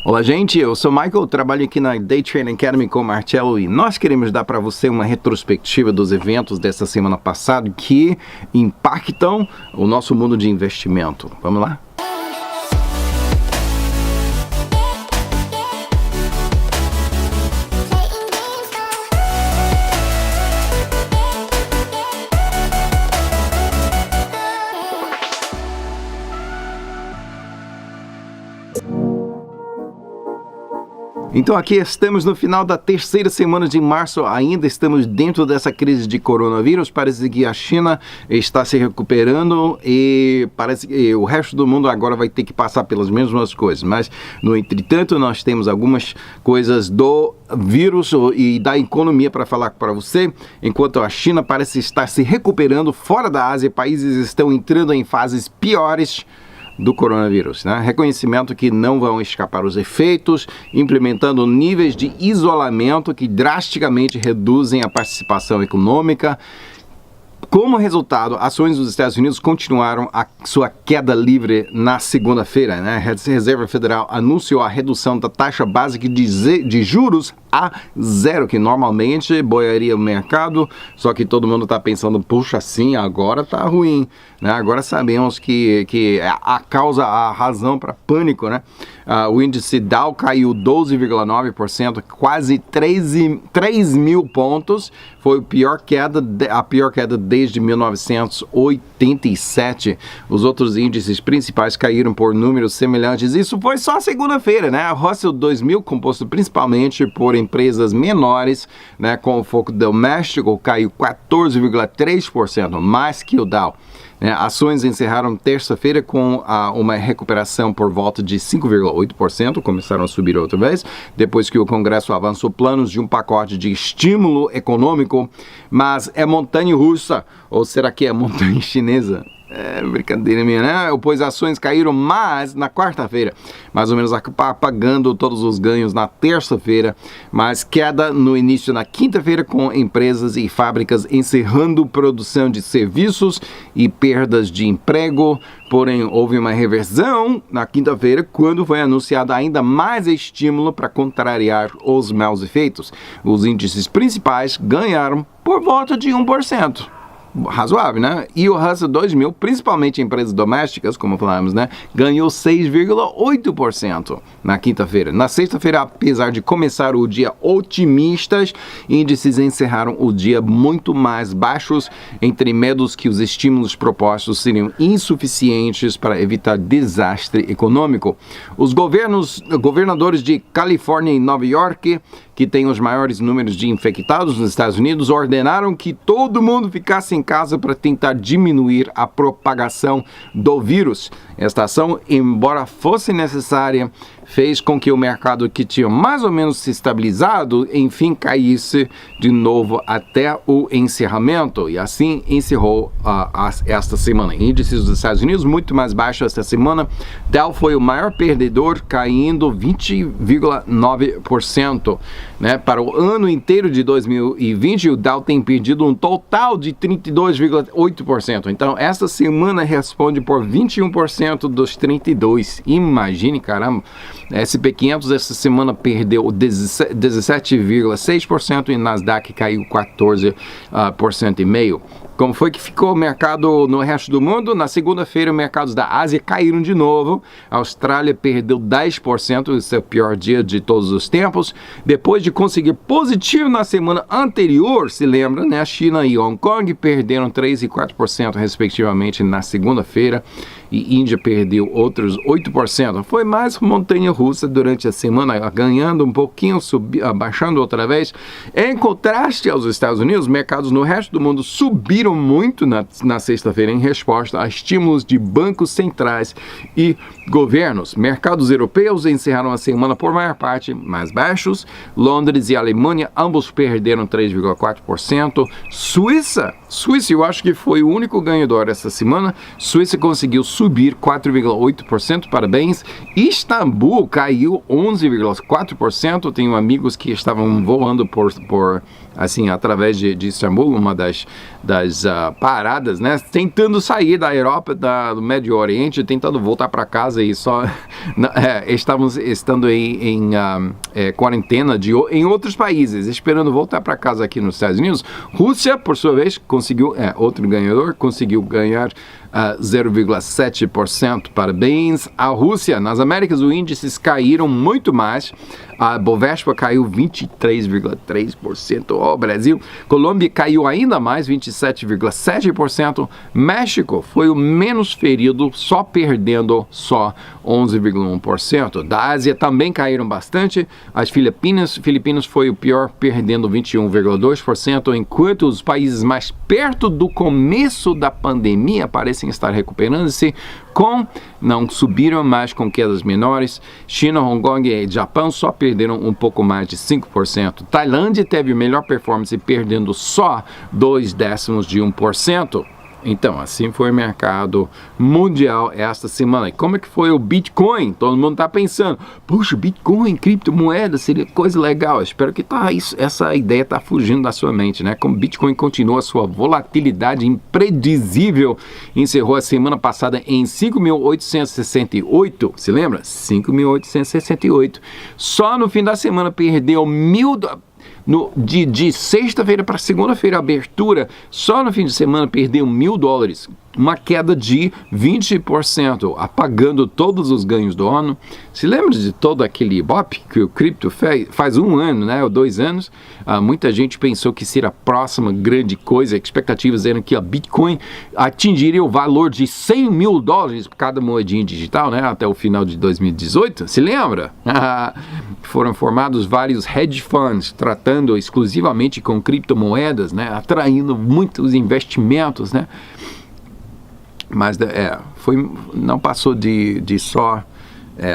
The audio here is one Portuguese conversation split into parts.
Olá, gente, eu sou Michael, trabalho aqui na Day Trading Academy com o Marcelo e nós queremos dar para você uma retrospectiva dos eventos dessa semana passada que impactam o nosso mundo de investimento. Vamos lá? Então aqui estamos no final da terceira semana de março, ainda estamos dentro dessa crise de coronavírus, parece que a China está se recuperando e parece que o resto do mundo agora vai ter que passar pelas mesmas coisas, mas no entretanto nós temos algumas coisas do vírus e da economia para falar para você, enquanto a China parece estar se recuperando fora da Ásia, países estão entrando em fases piores do coronavírus, né? Reconhecimento que não vão escapar os efeitos, implementando níveis de isolamento que drasticamente reduzem a participação econômica. Como resultado, ações dos Estados Unidos continuaram a sua queda livre na segunda-feira, né? A Reserva Federal anunciou a redução da taxa básica de juros a zero, que normalmente boiaria o mercado, só que todo mundo está pensando, puxa, sim, agora tá ruim, né? Agora sabemos que a razão para pânico, né? O índice Dow caiu 12,9%, quase 3 mil pontos, foi a pior queda desde 1987. Os outros índices principais caíram por números semelhantes. Isso foi só segunda-feira, né? A Russell 2000, composto principalmente por empresas menores, né, com o foco doméstico, caiu 14,3%, mais que o Dow. Ações encerraram terça-feira com uma recuperação por volta de 5,8%, começaram a subir outra vez, depois que o Congresso avançou planos de um pacote de estímulo econômico, mas é montanha-russa, ou será que é montanha chinesa? É brincadeira minha, né? Pois ações caíram mais na quarta-feira, mais ou menos apagando todos os ganhos na terça-feira, mas queda no início na quinta-feira com empresas e fábricas encerrando produção de serviços e perdas de emprego. Porém, houve uma reversão na quinta-feira quando foi anunciado ainda mais estímulo para contrariar os maus efeitos. Os índices principais ganharam por volta de 1%. Razoável, né? E o Russell 2000, principalmente empresas domésticas, como falamos, né, ganhou 6,8% na quinta-feira. Na sexta-feira, apesar de começar o dia otimistas, índices encerraram o dia muito mais baixos, entre medos que os estímulos propostos seriam insuficientes para evitar desastre econômico. Os governadores de Califórnia e Nova York, que têm os maiores números de infectados nos Estados Unidos, ordenaram que todo mundo ficasse em casa para tentar diminuir a propagação do vírus. Esta ação, embora fosse necessária, fez com que o mercado, que tinha mais ou menos se estabilizado, enfim caísse de novo até o encerramento. E assim encerrou esta semana. Índices dos Estados Unidos muito mais baixos esta semana. Dow foi o maior perdedor, caindo 20,9%. Né? Para o ano inteiro de 2020, o Dow tem perdido um total de 32,8%. Então, esta semana responde por 21% dos 32%. Imagine, caramba. SP500 essa semana perdeu 17,6% e Nasdaq caiu 14,5%. Como foi que ficou o mercado no resto do mundo? Na segunda-feira, os mercados da Ásia caíram de novo. A Austrália perdeu 10%, esse é o pior dia de todos os tempos. Depois de conseguir positivo na semana anterior, se lembra, né? A China e Hong Kong perderam 3% e 4%, respectivamente, na segunda-feira. E Índia perdeu outros 8%. Foi mais montanha-russa durante a semana, ganhando um pouquinho, baixando outra vez. Em contraste aos Estados Unidos, mercados no resto do mundo subiram muito na sexta-feira em resposta a estímulos de bancos centrais e governos. Mercados europeus encerraram a semana por maior parte mais baixos. Londres e Alemanha ambos perderam 3,4%. Suíça, eu acho que foi o único ganhador essa semana. Suíça conseguiu subir subir 4,8%, parabéns. Istambul caiu 11,4%, tenho amigos que estavam voando assim, através de Istambul, uma das paradas, né, tentando sair da Europa, do Médio Oriente, tentando voltar para casa e só estávamos estando em quarentena em outros países, esperando voltar para casa aqui nos Estados Unidos. Rússia, por sua vez, conseguiu, outro ganhador, conseguiu ganhar 0,7%. Parabéns à Rússia. Nas Américas, os índices caíram muito mais. A Bovespa caiu 23,3%. O Brasil. Colômbia caiu ainda mais, 27,7%. México foi o menos ferido, só perdendo 11,1%. Da Ásia também caíram bastante. As Filipinas foi o pior, perdendo 21,2%, enquanto os países mais perto do começo da pandemia parecem estar recuperando-se, não subiram mais com quedas menores. China, Hong Kong e Japão só perderam um pouco mais de 5%. Tailândia teve melhor performance, perdendo só 0,2%. Então, assim foi o mercado mundial esta semana. E como é que foi o Bitcoin? Todo mundo está pensando, puxa, Bitcoin, criptomoeda, seria coisa legal. Eu espero que essa ideia está fugindo da sua mente, né? Como Bitcoin continua sua volatilidade impredizível, encerrou a semana passada em 5.868, se lembra? 5.868. Só no fim da semana perdeu de sexta-feira para segunda-feira, abertura, só no fim de semana perdeu $1.000, uma queda de 20%, apagando todos os ganhos do ano. Se lembra de todo aquele ibope que o cripto faz 1 ano, né, ou 2 anos? Muita gente pensou que seria a próxima grande coisa, expectativas eram que a Bitcoin atingiria o valor de $100.000 por cada moedinha digital, né, até o final de 2018, se lembra? Foram formados vários hedge funds, tratando exclusivamente com criptomoedas, né, atraindo muitos investimentos, né? Mas não passou de só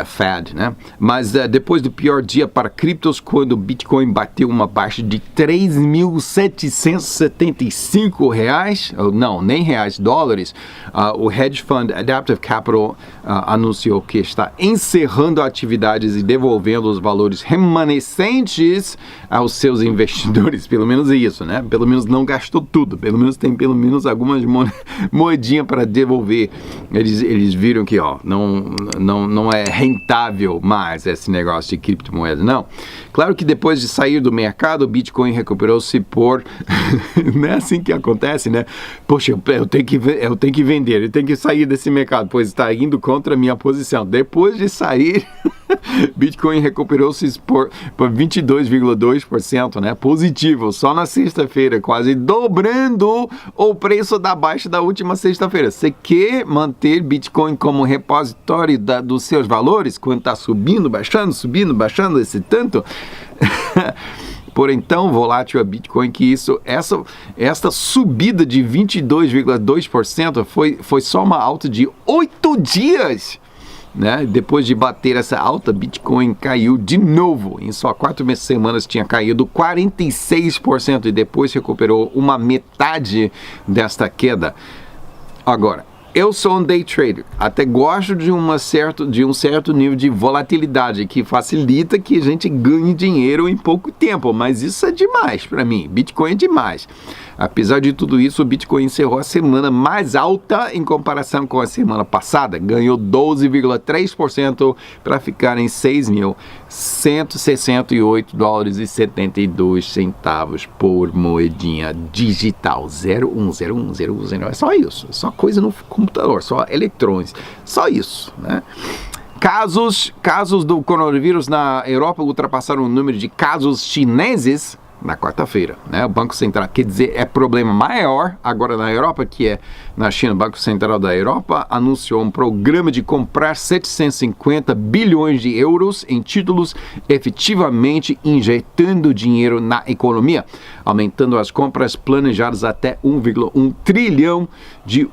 Fed, né? Mas depois do pior dia para criptos, quando o Bitcoin bateu uma baixa de R$3.775, não, nem reais, dólares, o hedge fund Adaptive Capital anunciou que está encerrando atividades e devolvendo os valores remanescentes aos seus investidores, pelo menos isso, né? Pelo menos não gastou tudo, pelo menos tem algumas moedinhas para devolver. Eles viram que não é rentável mais esse negócio de criptomoeda, não. Claro que depois de sair do mercado, o Bitcoin recuperou-se não é assim que acontece, né? Poxa, eu tenho que vender, eu tenho que sair desse mercado, pois está indo contra a minha posição. Depois de sair, Bitcoin recuperou-se por 22,2%, né? Positivo, só na sexta-feira, quase dobrando o preço da baixa da última sexta-feira. Você quer manter Bitcoin como repositório dos seus valores, quando está subindo, baixando esse tanto? Por então volátil a Bitcoin que essa subida de 22,2% foi só uma alta de 8 dias, né? Depois de bater essa alta, Bitcoin caiu de novo. Em só 4 semanas tinha caído 46% e depois recuperou uma metade desta queda. Agora, eu sou um day trader, até gosto de um certo nível de volatilidade que facilita que a gente ganhe dinheiro em pouco tempo, mas isso é demais para mim, Bitcoin é demais. Apesar de tudo isso, o Bitcoin encerrou a semana mais alta em comparação com a semana passada, ganhou 12,3% para ficar em $6.168,72 por moedinha digital, 0,101,010, é só isso, é só coisa no computador, só eletrônicos, só isso, né? Casos do coronavírus na Europa ultrapassaram o número de casos chineses na quarta-feira, né? O Banco Central, quer dizer, é problema maior agora na Europa que é na China. O Banco Central da Europa anunciou um programa de comprar 750 bilhões de euros em títulos, efetivamente injetando dinheiro na economia, aumentando as compras planejadas até 1,1 trilhão de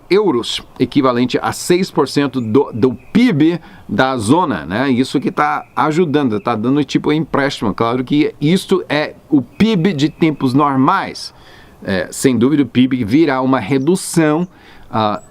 euros, equivalente a 6% do PIB da zona, né? Isso que está ajudando, está dando tipo empréstimo. Claro que isto é o PIB de tempos normais. Sem dúvida o PIB virá uma redução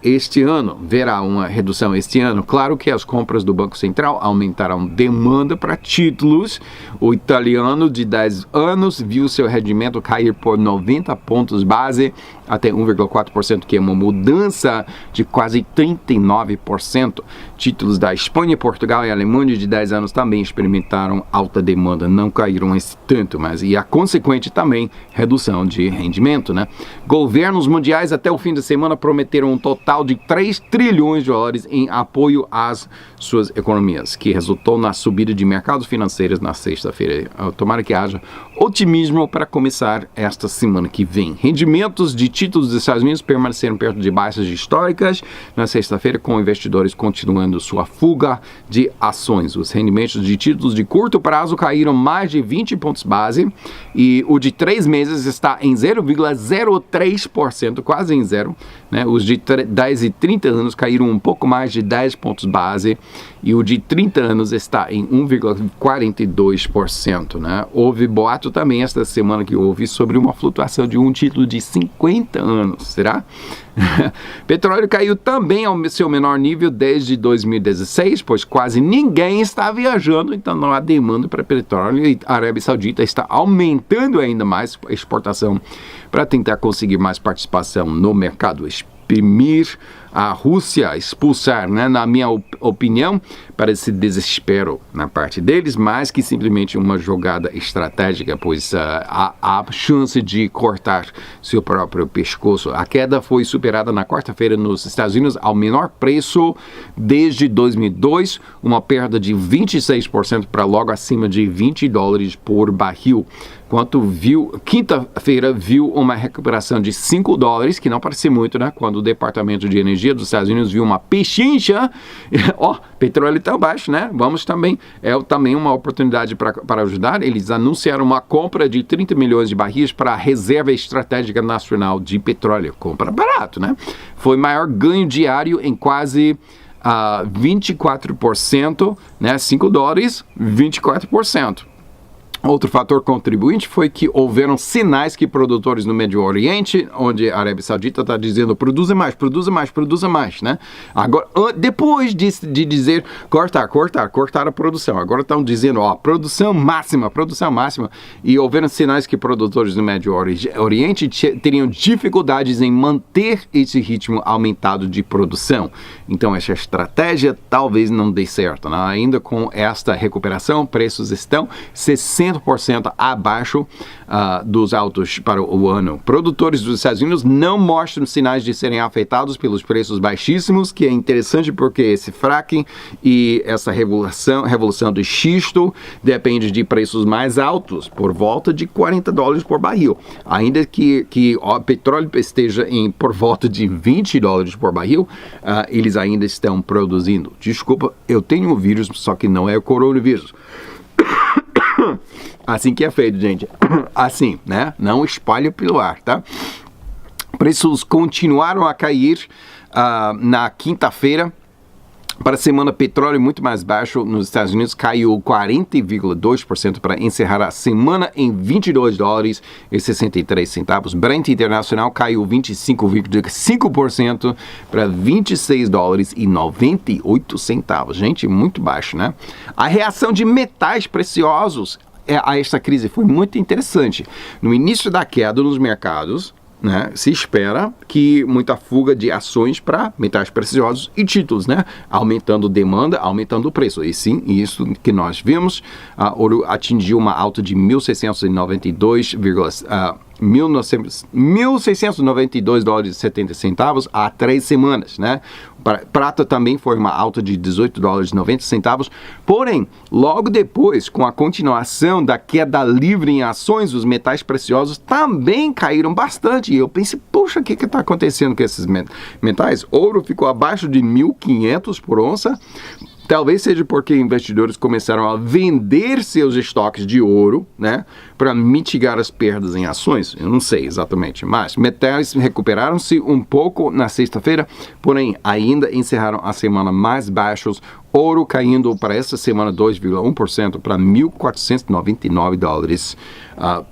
este ano, verá uma redução este ano. Claro que as compras do Banco Central aumentaram demanda para títulos. O italiano de 10 anos viu seu rendimento cair por 90 pontos base até 1,4%, que é uma mudança de quase 39%. Títulos da Espanha, Portugal e Alemanha de 10 anos também experimentaram alta demanda, não caíram esse tanto, mas e a consequente também redução de rendimento, né? Governos mundiais até o fim de semana prometeram um total de 3 trilhões de dólares em apoio às suas economias, que resultou na subida de mercados financeiros na sexta-feira. Tomara que haja otimismo para começar esta semana que vem. Rendimentos de títulos dos Estados Unidos permaneceram perto de baixas históricas na sexta-feira, com investidores continuando sua fuga de ações. Os rendimentos de títulos de curto prazo caíram mais de 20 pontos base e o de 3 meses está em 0,03%, quase em zero, né? Os de 10 e 30 anos caíram um pouco mais de 10 pontos base e o de 30 anos está em 1,42%, né? Houve boato também esta semana que houve sobre uma flutuação de um título de 50 anos, será? Petróleo caiu também ao seu menor nível desde 2016, pois quase ninguém está viajando, então não há demanda para petróleo e a Arábia Saudita está aumentando ainda mais a exportação para tentar conseguir mais participação no mercado, exprimir a Rússia, expulsar, né, na minha opinião, parece desespero na parte deles, mais que simplesmente uma jogada estratégica, pois há chance de cortar seu próprio pescoço. A queda foi superada na quarta-feira nos Estados Unidos ao menor preço desde 2002, uma perda de 26% para logo acima de $20 por barril. Quinta-feira viu uma recuperação de $5, que não parece muito, né? Quando o Departamento de Energia dos Estados Unidos viu uma pechincha, petróleo está baixo, né? Vamos também, também uma oportunidade para ajudar. Eles anunciaram uma compra de 30 milhões de barris para a Reserva Estratégica Nacional de Petróleo. Compra barato, né? Foi o maior ganho diário em quase 24%, né? $5, 24%. Outro fator contribuinte foi que houveram sinais que produtores no Médio Oriente, onde a Arábia Saudita está dizendo produza mais, né? Agora, depois de dizer cortar a produção, agora estão dizendo, produção máxima, e houveram sinais que produtores no Médio Oriente teriam dificuldades em manter esse ritmo aumentado de produção. Então, essa estratégia talvez não dê certo, né? Ainda com esta recuperação, preços estão 60% abaixo dos altos para o ano. Produtores dos Estados Unidos não mostram sinais de serem afetados pelos preços baixíssimos, que é interessante porque esse fracking e essa revolução do xisto depende de preços mais altos, por volta de $40 por barril. Ainda que o petróleo esteja por volta de $20 por barril, eles ainda estão produzindo. Desculpa, eu tenho um vírus, só que não é o coronavírus. Assim que é feito, gente. Assim, né? Não espalhe pelo ar, tá? Preços continuaram a cair na quinta-feira. Para a semana, petróleo muito mais baixo nos Estados Unidos caiu 40,2% para encerrar a semana em $22,63. Brent Internacional caiu 25,5% para $26,98. Gente, muito baixo, né? A reação de metais preciosos a esta crise foi muito interessante. No início da queda nos mercados, né, se espera que muita fuga de ações para metais preciosos e títulos, né, aumentando demanda, aumentando o preço. E sim, isso que nós vimos, ouro atingiu uma alta de $1.692,70 há 3 semanas, né? Prata também foi uma alta de $18,90. Porém, logo depois, com a continuação da queda livre em ações, os metais preciosos também caíram bastante. E eu pensei, poxa, o que está acontecendo com esses metais? Ouro ficou abaixo de 1.500 por onça. Talvez seja porque investidores começaram a vender seus estoques de ouro, né, para mitigar as perdas em ações. Eu não sei exatamente, mas metais recuperaram-se um pouco na sexta-feira, porém ainda encerraram a semana mais baixos. Ouro caindo para essa semana 2,1% para $1.499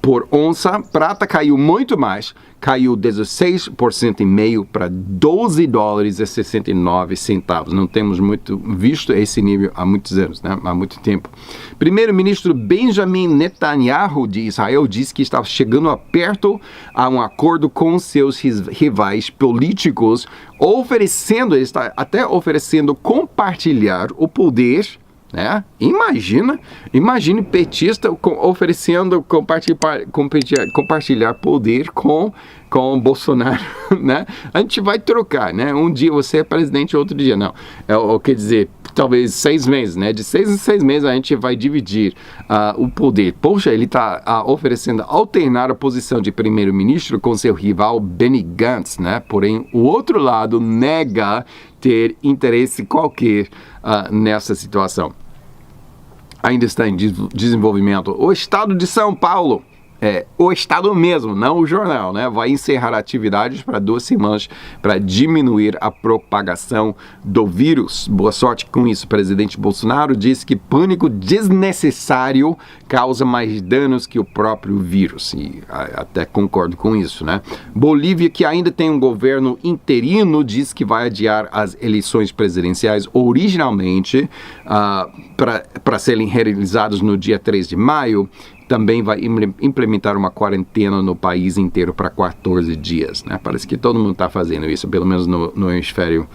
por onça. Prata caiu muito mais, caiu 16,5% para 12 dólares e 69 centavos. Não temos muito visto esse nível há muitos anos, né? Há muito tempo. Primeiro-ministro Benjamin Netanyahu de Israel disse que estava chegando perto a um acordo com seus rivais políticos, ele está até oferecendo compartilhar o poder, né? Imagine petista oferecendo compartilhar poder com Bolsonaro, né? A gente vai trocar, né? Um dia você é presidente, outro dia não. Quer dizer, talvez 6 meses, né? De 6 em 6 meses a gente vai dividir o poder. Poxa, ele está oferecendo alternar a posição de primeiro-ministro com seu rival Benny Gantz, né? Porém, o outro lado nega ter interesse qualquer nessa situação. Ainda está em desenvolvimento. O estado de São Paulo, o estado mesmo, não o jornal, né? Vai encerrar atividades para 2 semanas para diminuir a propagação do vírus. Boa sorte com isso. O presidente Bolsonaro disse que pânico desnecessário causa mais danos que o próprio vírus. E até concordo com isso, né? Bolívia, que ainda tem um governo interino, diz que vai adiar as eleições presidenciais originalmente para serem realizadas no dia 3 de maio. Também vai implementar uma quarentena no país inteiro para 14 dias, né? Parece que todo mundo está fazendo isso, pelo menos no hemisfério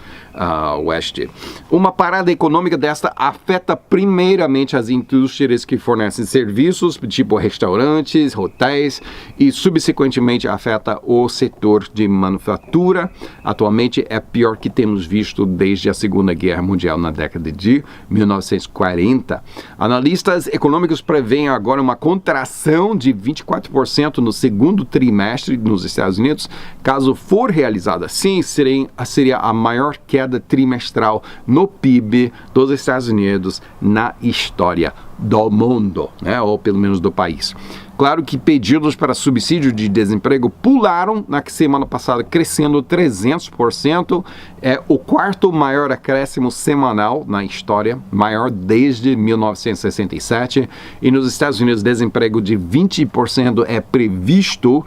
oeste. Uma parada econômica desta afeta primeiramente as indústrias que fornecem serviços, tipo restaurantes, hotéis, e subsequentemente afeta o setor de manufatura. Atualmente é pior que temos visto desde a Segunda Guerra Mundial na década de 1940. Analistas econômicos preveem agora uma contração de 24% no segundo trimestre nos Estados Unidos. Caso for realizada assim, seria a maior queda trimestral no PIB dos Estados Unidos na história do mundo, né? Ou pelo menos do país. Claro que pedidos para subsídio de desemprego pularam na semana passada, crescendo 300%. É o 4º maior acréscimo semanal na história, maior desde 1967. E nos Estados Unidos, desemprego de 20% é previsto,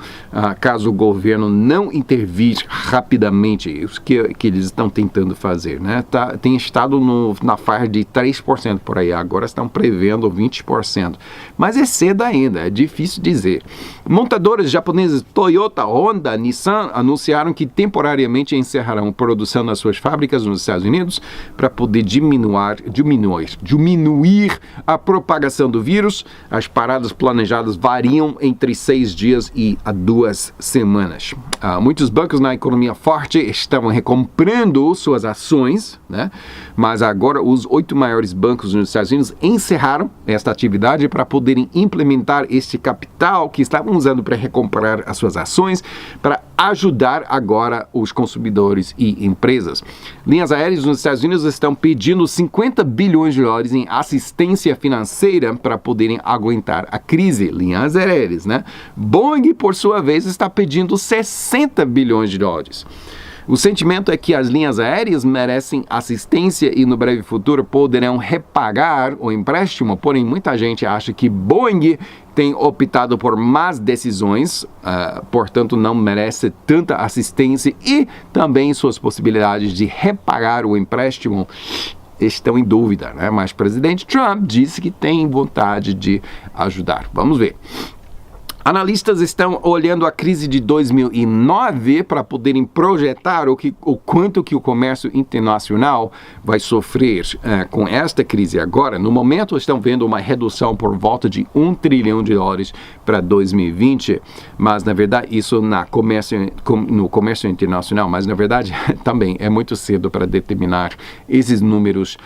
caso o governo não intervir rapidamente, isso que eles estão tentando fazer, né? Tem estado na faixa de 3% por aí, agora estão prevendo 20%. Mas é cedo ainda, é difícil dizer. Montadoras japonesas Toyota, Honda, Nissan anunciaram que temporariamente encerrarão produção nas suas fábricas nos Estados Unidos para poder diminuir a propagação do vírus. As paradas planejadas variam entre 6 dias e 2 semanas. Muitos bancos na economia forte estavam recomprando suas ações, né? Mas agora os 8 maiores bancos nos Estados Unidos encerraram esta atividade para poderem implementar este capital que estavam usando para recomprar as suas ações, para ajudar agora os consumidores e empresas. Linhas aéreas nos Estados Unidos estão pedindo 50 bilhões de dólares em assistência financeira para poderem aguentar a crise. Linhas aéreas, né? Boeing, por sua vez, está pedindo 60 bilhões de dólares. O sentimento é que as linhas aéreas merecem assistência e no breve futuro poderão repagar o empréstimo, porém muita gente acha que Boeing tem optado por más decisões, portanto não merece tanta assistência e também suas possibilidades de repagar o empréstimo estão em dúvida, né? Mas o presidente Trump disse que tem vontade de ajudar. Vamos ver. Analistas estão olhando a crise de 2009 para poderem projetar o quanto que o comércio internacional vai sofrer com esta crise agora. No momento, estão vendo uma redução por volta de $1 trilhão para 2020, mas na verdade isso no comércio internacional, mas na verdade também é muito cedo para determinar esses números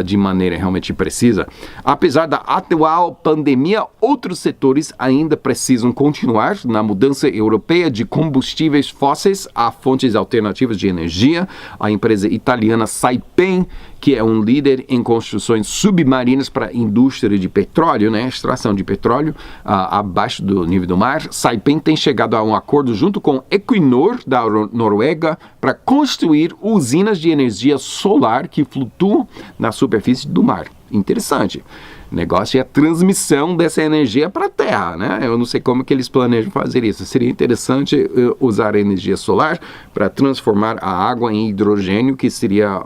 de maneira realmente precisa. Apesar da atual pandemia, outros setores ainda precisam continuar na mudança europeia de combustíveis fósseis a fontes alternativas de energia. A empresa italiana Saipem, que é um líder em construções submarinas para a indústria de petróleo, né, extração de petróleo abaixo do nível do mar. Saipem tem chegado a um acordo junto com Equinor, da Noruega, para construir usinas de energia solar que flutuam na superfície do mar. Interessante. O negócio é a transmissão dessa energia para a Terra, né? Eu não sei como que eles planejam fazer isso. Seria interessante usar a energia solar para transformar a água em hidrogênio, que seria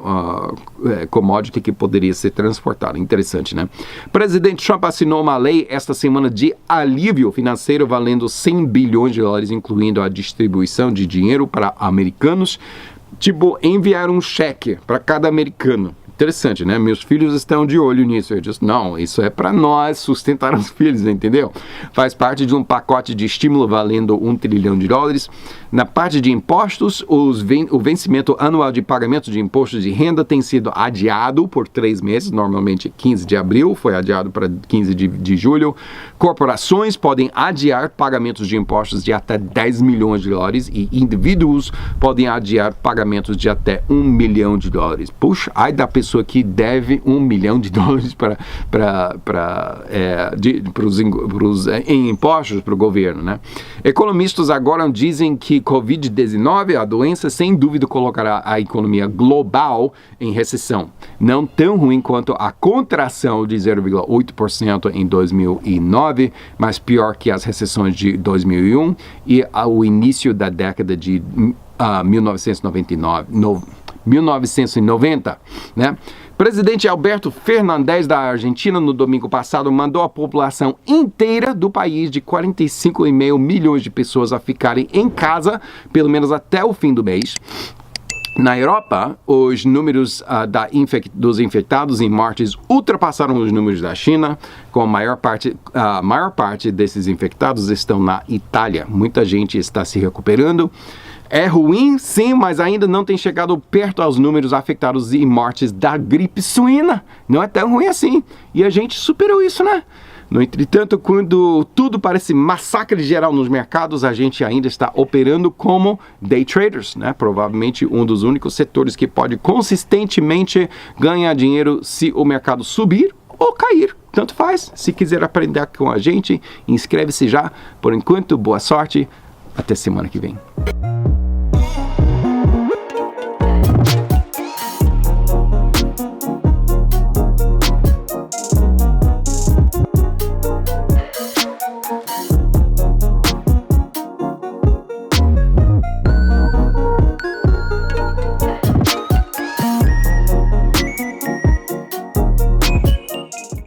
commodity que poderia ser transportado. Interessante, né? Presidente Trump assinou uma lei esta semana de alívio financeiro valendo 100 bilhões de dólares, incluindo a distribuição de dinheiro para americanos, tipo enviar um cheque para cada americano. Interessante, né? Meus filhos estão de olho nisso. Eu disse, não, isso é para nós sustentar os filhos, entendeu? Faz parte de um pacote de estímulo valendo $1 trilhão. Na parte de impostos, o vencimento anual de pagamento de impostos de renda tem sido adiado por 3 meses, normalmente 15 de abril, foi adiado para 15 de julho. Corporações podem adiar pagamentos de impostos de até $10 milhões e indivíduos podem adiar pagamentos de até $1 milhão. Puxa, ai da pessoa que deve $1 milhão em impostos para o governo, né? Economistas agora dizem que Covid-19, a doença, sem dúvida colocará a economia global em recessão. Não tão ruim quanto a contração de 0,8% em 2009, mas pior que as recessões de 2001 e o início da década de 1990, né? Presidente Alberto Fernandes da Argentina, no domingo passado, mandou a população inteira do país de 45,5 milhões de pessoas a ficarem em casa, pelo menos até o fim do mês. Na Europa, os números dos infectados e mortes ultrapassaram os números da China, com a maior parte desses infectados estão na Itália. Muita gente está se recuperando. É ruim, sim, mas ainda não tem chegado perto aos números afetados e mortes da gripe suína. Não é tão ruim assim. E a gente superou isso, né? No entretanto, quando tudo parece massacre geral nos mercados, a gente ainda está operando como day traders, né? Provavelmente um dos únicos setores que pode consistentemente ganhar dinheiro se o mercado subir ou cair. Tanto faz. Se quiser aprender com a gente, inscreve-se já. Por enquanto, boa sorte. Até semana que vem.